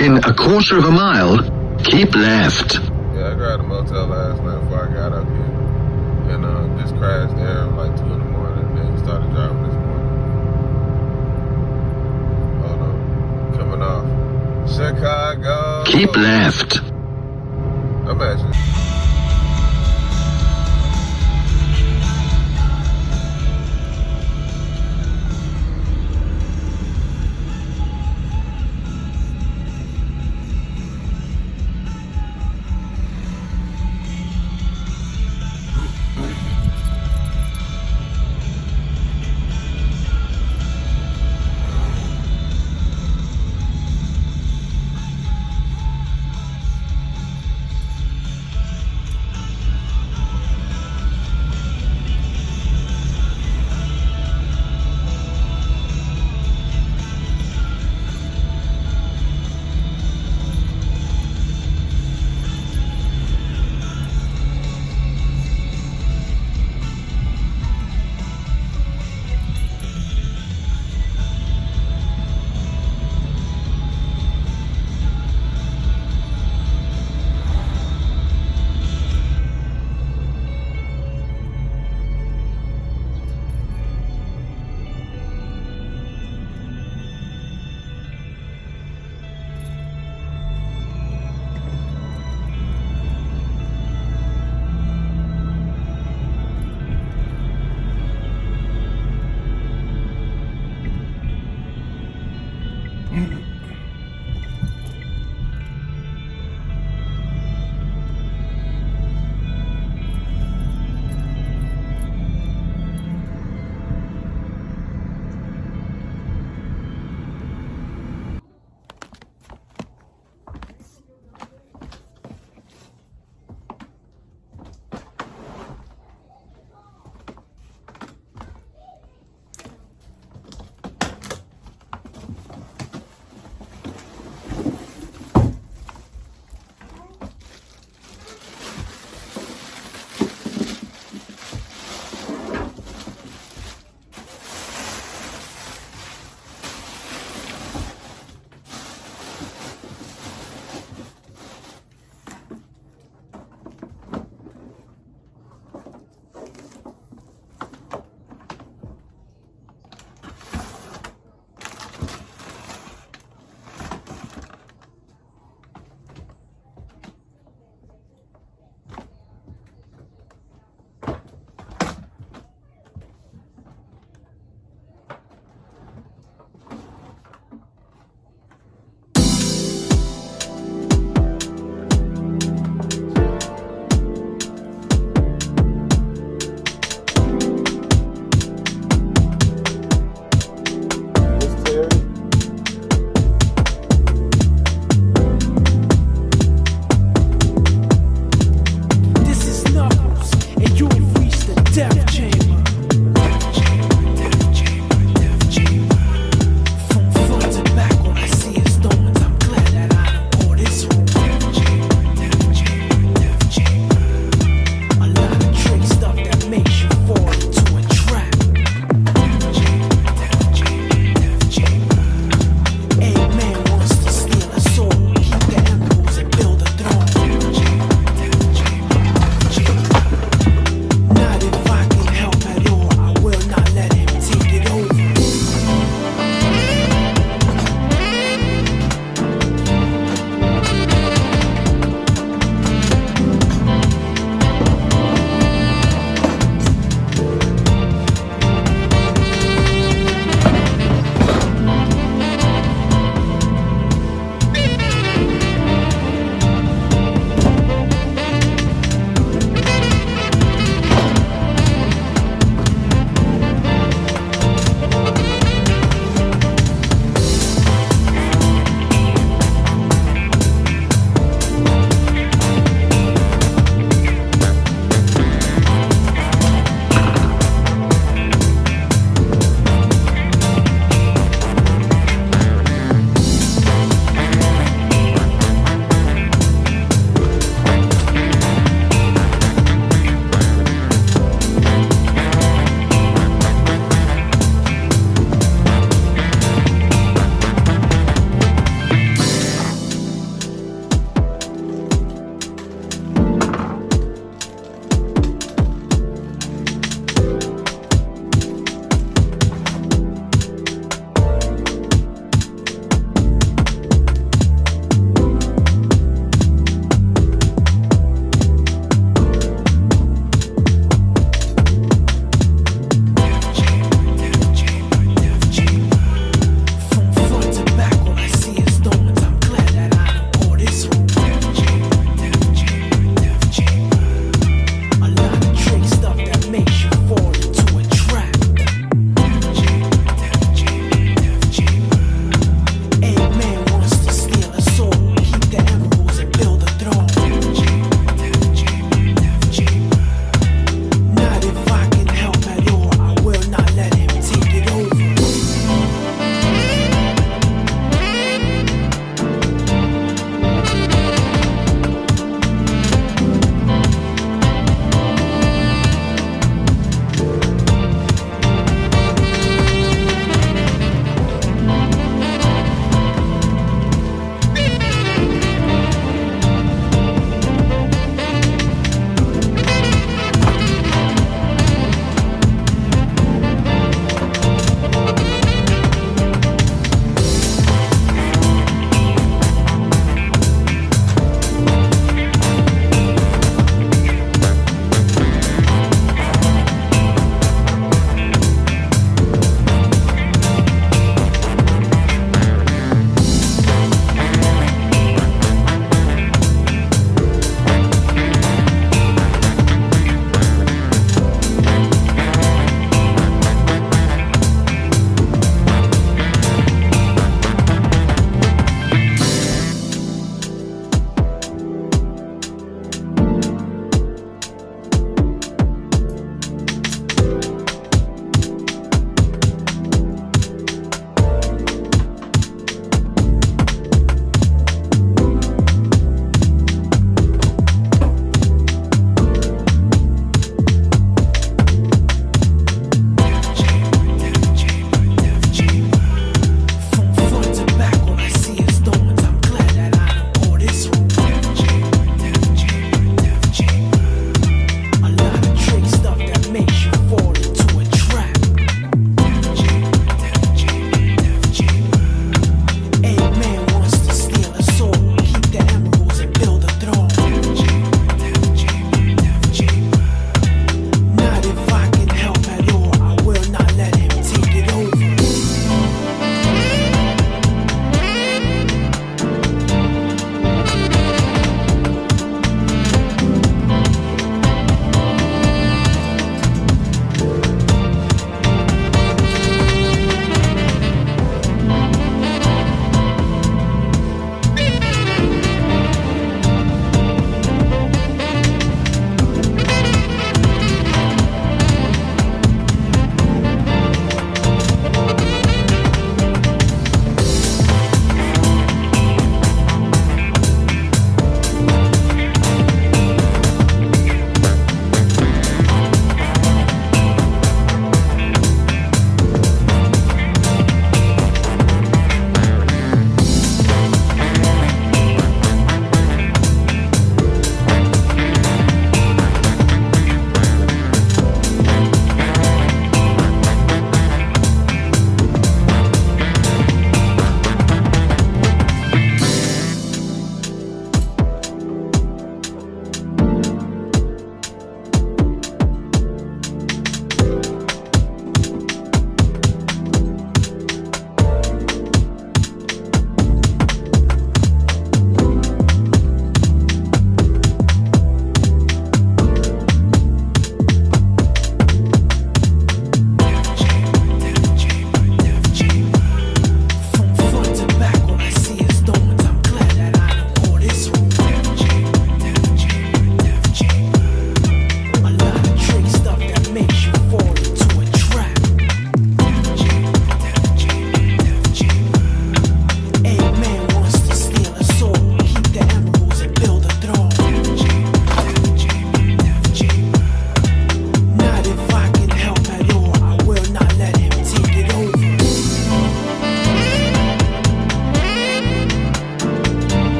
In a quarter of a mile, keep left. Yeah, I grabbed a motel last night before I got up here. And just crashed there like 2 in the morning and then started driving this morning. Hold on. Coming off Chicago. Keep left. Imagine.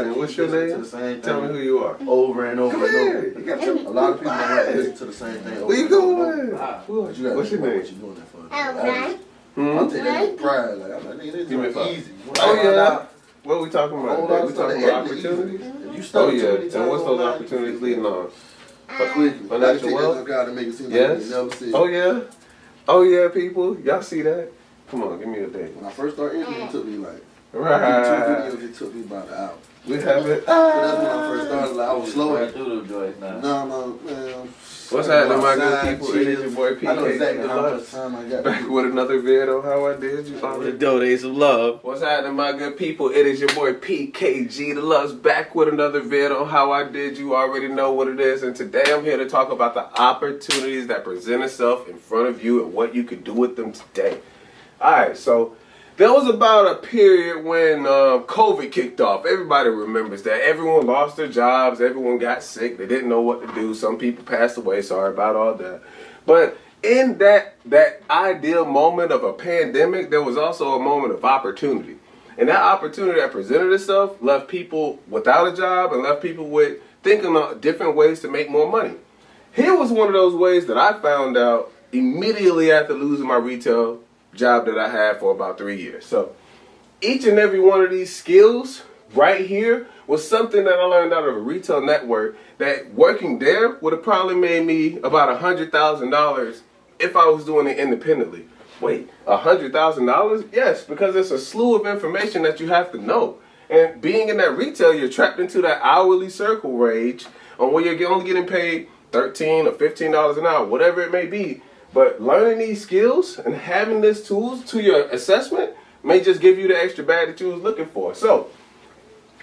And what's your listen to name? the same Tell me thing who you are. over and over Come and here. over. You got your, A lot of people don't like to listen to the same thing over where you and over. going? But you gotta What's your think about name? what you doing that for. Hmm? I'll take that with pride. Like, I'm like, nigga, this Give me is five. easy. Oh yeah. What are we talking about? Hold today? on, We talking start about the end opportunities? If you Oh study too yeah. many And times what's those online, opportunities leading on? quickly. Financial Take wealth? that guy to make it seem like Yes. you never see it. Oh yeah. Oh yeah, people. Y'all see that? Come on, give me a date. When I first started interviewing, it took me like Right. 2 videos. It took me about an hour. We have it. So that's when I first started. Like I was slow. Doodle joints now. No, man. What's happening, my good Outside, people? It is your boy I know PK exactly how much Deluxe. time I got. Back with another vid on how I did you. To donate some love. What's happening, my good people? It is your boy PKG Deluxe back with another vid on how I did. You already know what it is, and today I'm here to talk about the opportunities that present itself in front of you and what you can do with them today. All right, so there was about a period when COVID kicked off. Everybody remembers that. Everyone lost their jobs. Everyone got sick. They didn't know what to do. Some people passed away. Sorry about all that. But in that ideal moment of a pandemic, there was also a moment of opportunity. And that opportunity that presented itself left people without a job and left people with thinking of different ways to make more money. Here was one of those ways that I found out immediately after losing my retail job that I had for about 3 years. So each and every one of these skills right here was something that I learned out of a retail network that working there would have probably made me about $100,000 if I was doing it independently. Wait, $100,000? Yes, because it's a slew of information that you have to know. And being in that retail, you're trapped into that hourly circle range on where you're only getting paid $13 or $15 an hour, whatever it may be. But learning these skills and having these tools to your assessment may just give you the extra bag that you was looking for. So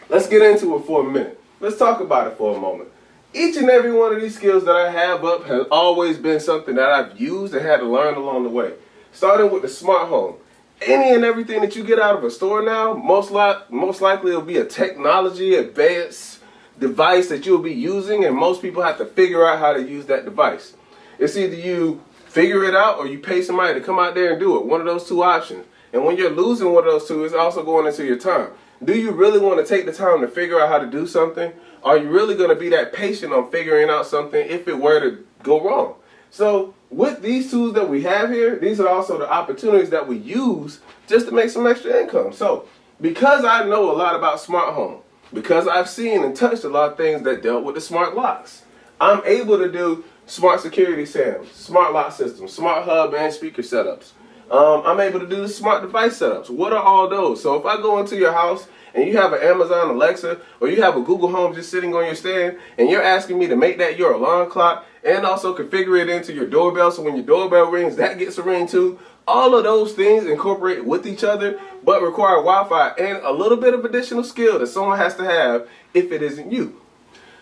let's get into it for a minute. Let's talk about it for a moment. Each and every one of these skills that I have up has always been something that I've used and had to learn along the way. Starting with the smart home. Any and everything that you get out of a store now, most likely it'll be a technology advanced device that you'll be using, and most people have to figure out how to use that device. It's either you figure it out or you pay somebody to come out there and do it. One of those two options. And when you're losing one of those two, it's also going into your time. Do you really want to take the time to figure out how to do something? Are you really going to be that patient on figuring out something if it were to go wrong? So with these tools that we have here, these are also the opportunities that we use just to make some extra income. So because I know a lot about smart home, because I've seen and touched a lot of things that dealt with the smart locks, I'm able to do smart security SAMs, smart lock systems, smart hub and speaker setups. I'm able to do the smart device setups. What are all those? So if I go into your house and you have an Amazon Alexa or you have a Google Home just sitting on your stand and you're asking me to make that your alarm clock and also configure it into your doorbell so when your doorbell rings, that gets a ring too. All of those things incorporate with each other but require Wi-Fi and a little bit of additional skill that someone has to have if it isn't you.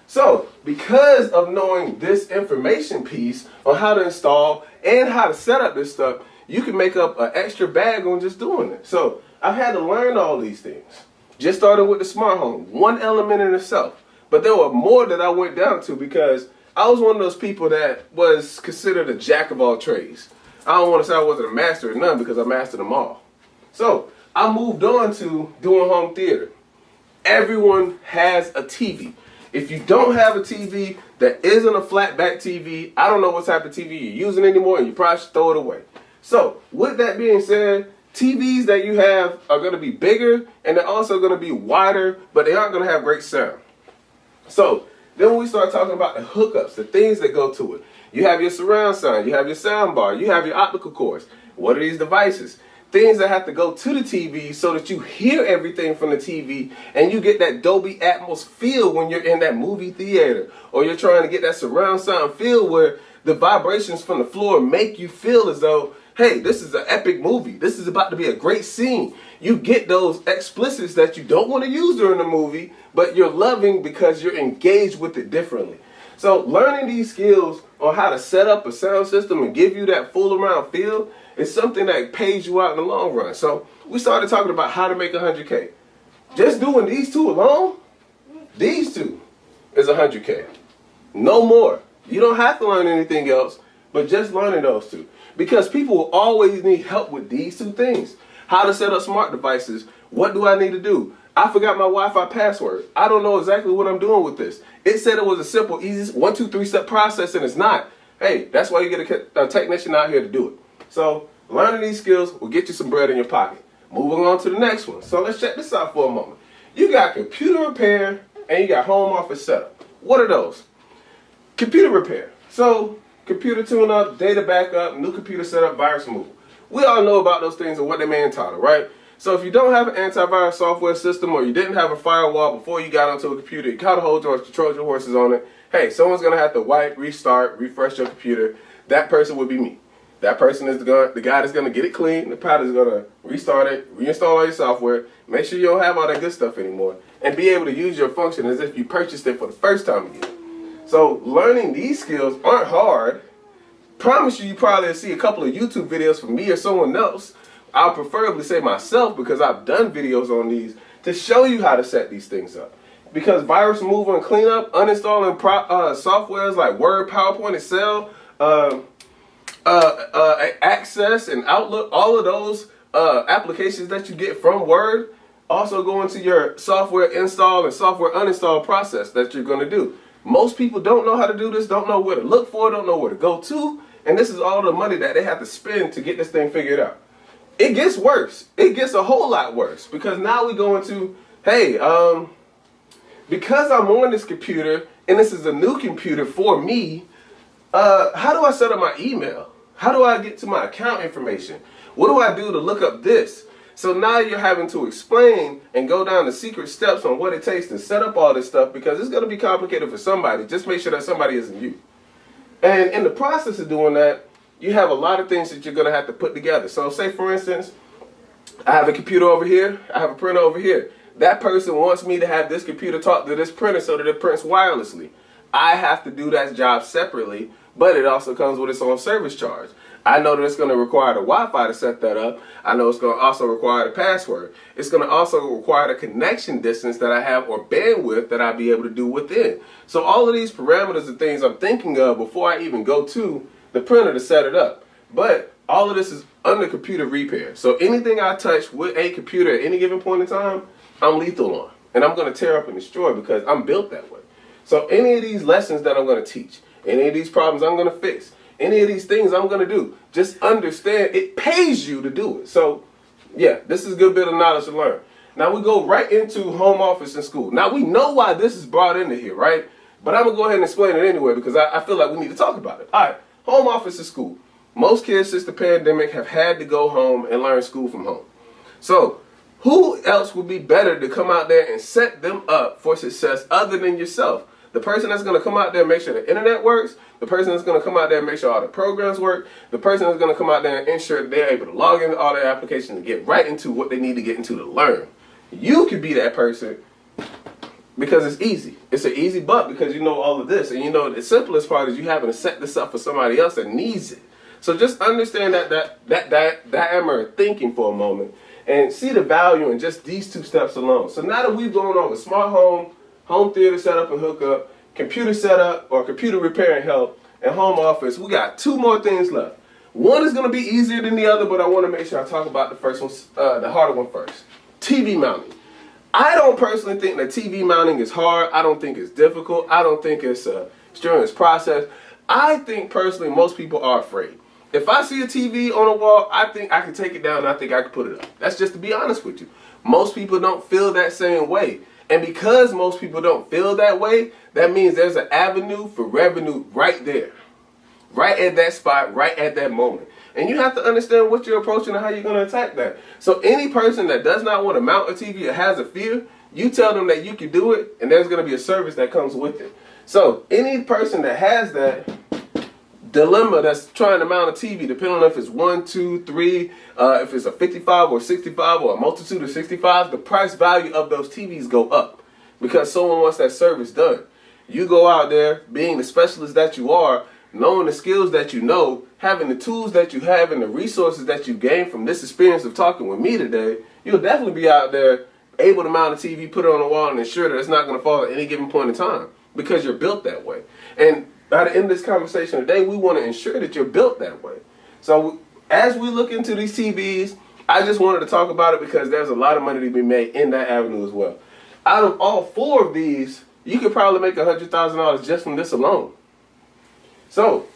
So, because of knowing this information piece on how to install and how to set up this stuff, you can make up an extra bag on just doing it. So, I've had to learn all these things. Just started with the smart home, one element in itself. But there were more that I went down to because I was one of those people that was considered a jack of all trades. I don't want to say I wasn't a master of none because I mastered them all. So, I moved on to doing home theater. Everyone has a TV. If you don't have a TV that isn't a flat back TV, I don't know what type of TV you're using anymore and you probably should throw it away. So with that being said, TVs that you have are going to be bigger and they're also going to be wider, but they aren't going to have great sound. So then when we start talking about the hookups, the things that go to it, you have your surround sound, you have your sound bar, you have your optical cords. What are these devices? Things that have to go to the TV so that you hear everything from the TV and you get that Dolby Atmos feel when you're in that movie theater, or you're trying to get that surround sound feel where the vibrations from the floor make you feel as though, hey, this is an epic movie. This is about to be a great scene. You get those explicits that you don't want to use during the movie, but you're loving because you're engaged with it differently. So learning these skills on how to set up a sound system and give you that full around feel is something that pays you out in the long run. So we started talking about how to make 100K. Just doing these two alone, these two is 100K. No more. You don't have to learn anything else, but just learning those two. Because people will always need help with these two things. How to set up smart devices. What do I need to do? I forgot my Wi-Fi password. I don't know exactly what I'm doing with this. It said it was a simple, easy 1, 2, 3 step process, and it's not. Hey, that's why you get a technician out here to do it. So learning these skills will get you some bread in your pocket. Moving on to the next one. So let's check this out for a moment. You got computer repair and you got home office setup. What are those? Computer repair. So computer tune-up, data backup, new computer setup, virus removal. We all know about those things and what they may entitle, right? So if you don't have an antivirus software system or you didn't have a firewall before you got onto a computer, you caught a hold your Trojan horses on it, hey, someone's going to have to wipe, restart, refresh your computer. That person would be me. That person is the guy that's going to get it clean. The pilot is going to restart it, reinstall all your software, make sure you don't have all that good stuff anymore, and be able to use your function as if you purchased it for the first time again. So learning these skills aren't hard. Promise you probably see a couple of YouTube videos from me or someone else. I'll preferably say myself because I've done videos on these to show you how to set these things up. Because virus removal and cleanup, uninstalling softwares like Word, PowerPoint, Excel, Access, and Outlook, all of those applications that you get from Word also go into your software install and software uninstall process that you're going to do. Most people don't know how to do this, don't know where to look for, don't know where to go to, and this is all the money that they have to spend to get this thing figured out. It gets worse. It gets a whole lot worse because now we go into, hey, because I'm on this computer and this is a new computer for me, how do I set up my email? How do I get to my account information? What do I do to look up this? So now you're having to explain and go down the secret steps on what it takes to set up all this stuff because it's going to be complicated for somebody. Just make sure that somebody isn't you. And in the process of doing that, you have a lot of things that you're going to have to put together. So say, for instance, I have a computer over here. I have a printer over here. That person wants me to have this computer talk to this printer so that it prints wirelessly. I have to do that job separately, but it also comes with its own service charge. I know that it's going to require the Wi-Fi to set that up. I know it's going to also require the password. It's going to also require the connection distance that I have or bandwidth that I'll be able to do within. So all of these parameters are things I'm thinking of before I even go to the printer to set it up. But all of this is under computer repair. So anything I touch with a computer at any given point in time, I'm lethal on. And I'm going to tear up and destroy because I'm built that way. So any of these lessons that I'm going to teach, any of these problems I'm going to fix, any of these things I'm going to do, just understand it pays you to do it. So yeah, this is a good bit of knowledge to learn. Now we go right into home office and school. Now we know why this is brought into here, right? But I'm going to go ahead and explain it anyway because I feel like we need to talk about it. All right, home office and school. Most kids since the pandemic have had to go home and learn school from home. So who else would be better to come out there and set them up for success other than yourself? The person that's going to come out there and make sure the internet works, the person that's going to come out there and make sure all the programs work, the person that's going to come out there and ensure that they're able to log into all their applications and get right into what they need to get into to learn. You could be that person because it's easy. It's an easy buck because you know all of this. And you know the simplest part is you having to set this up for somebody else that needs it. So just understand that diameter thinking for a moment and see the value in just these two steps alone. So now that we've gone over smart home theater setup and hookup, computer setup or computer repair and help, and home office, we got two more things left. One is going to be easier than the other, but I want to make sure I talk about the first one, the harder one first. TV mounting. I don't personally think that TV mounting is hard. I don't think it's difficult. I don't think it's a strenuous process. I think personally most people are afraid. If I see a TV on a wall, I think I can take it down and I think I can put it up. That's just to be honest with you. Most people don't feel that same way. And because most people don't feel that way, that means there's an avenue for revenue right there. Right at that spot, right at that moment. And you have to understand what you're approaching and how you're going to attack that. So any person that does not want to mount a TV or has a fear, you tell them that you can do it and there's going to be a service that comes with it. So any person that has that dilemma that's trying to mount a TV, depending on if it's 1, 2, 3, if it's a 55 or 65 or a multitude of 65s, the price value of those TVs go up because someone wants that service done. You go out there being the specialist that you are, knowing the skills that you know, having the tools that you have and the resources that you gain from this experience of talking with me today, you'll definitely be out there able to mount a TV, put it on the wall, and ensure that it's not going to fall at any given point in time because you're built that way. And by the end of this conversation today, we want to ensure that you're built that way. So as we look into these TVs, I just wanted to talk about it because there's a lot of money to be made in that avenue as well. Out of all 4 of these, you could probably make $100,000 just from this alone. So,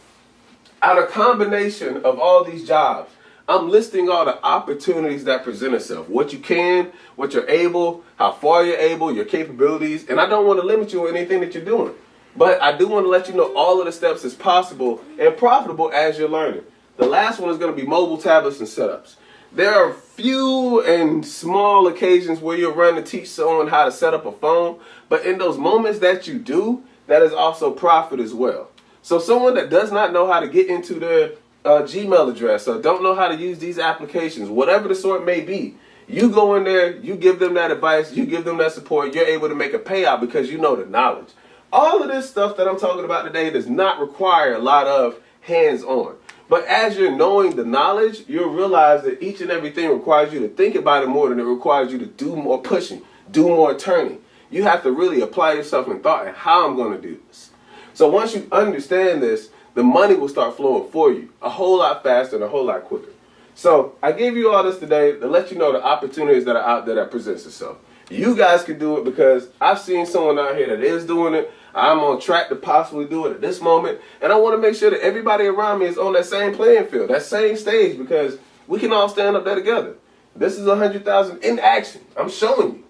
out of combination of all these jobs, I'm listing all the opportunities that present itself. What you can, what you're able, how far you're able, your capabilities. And I don't want to limit you on anything that you're doing. But I do want to let you know all of the steps is possible and profitable as you're learning. The last one is going to be mobile tablets and setups. There are few and small occasions where you'll run to teach someone how to set up a phone. But in those moments that you do, that is also profit as well. So someone that does not know how to get into their Gmail address or don't know how to use these applications, whatever the sort may be, you go in there, you give them that advice, you give them that support, you're able to make a payout because you know the knowledge. All of this stuff that I'm talking about today does not require a lot of hands-on. But as you're knowing the knowledge, you'll realize that each and everything requires you to think about it more than it requires you to do more pushing, do more turning. You have to really apply yourself in thought and how I'm going to do this. So once you understand this, the money will start flowing for you a whole lot faster and a whole lot quicker. So I gave you all this today to let you know the opportunities that are out there that presents itself. You guys can do it because I've seen someone out here that is doing it. I'm on track to possibly do it at this moment. And I want to make sure that everybody around me is on that same playing field, that same stage, because we can all stand up there together. This is 100,000 in action. I'm showing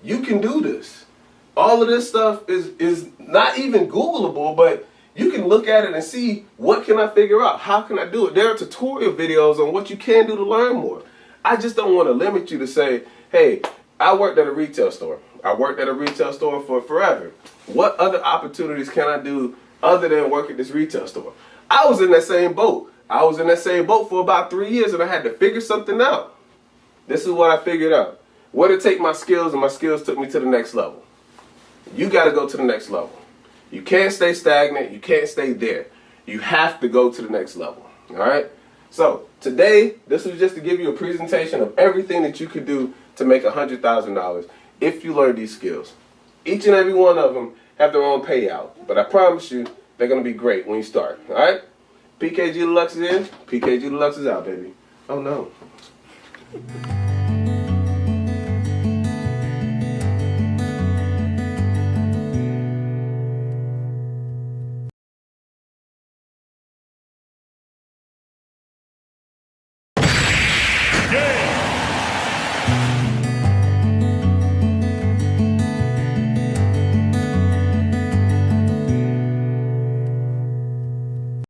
you. You can do this. All of this stuff is not even Googleable, but you can look at it and see, what can I figure out? How can I do it? There are tutorial videos on what you can do to learn more. I just don't want to limit you to say, hey, I worked at a retail store. I worked at a retail store for forever. What other opportunities can I do other than work at this retail store? I was in that same boat. I was in that same boat for about 3 years and I had to figure something out. This is what I figured out. Where to take my skills, and my skills took me to the next level. You got to go to the next level. You can't stay stagnant. You can't stay there. You have to go to the next level. All right? So today, this was just to give you a presentation of everything that you could do to make $100,000 if you learn these skills. Each and every one of them have their own payout. But I promise you, they're going to be great when you start. All right? PKG Deluxe is in. PKG Deluxe is out, baby. Oh, no.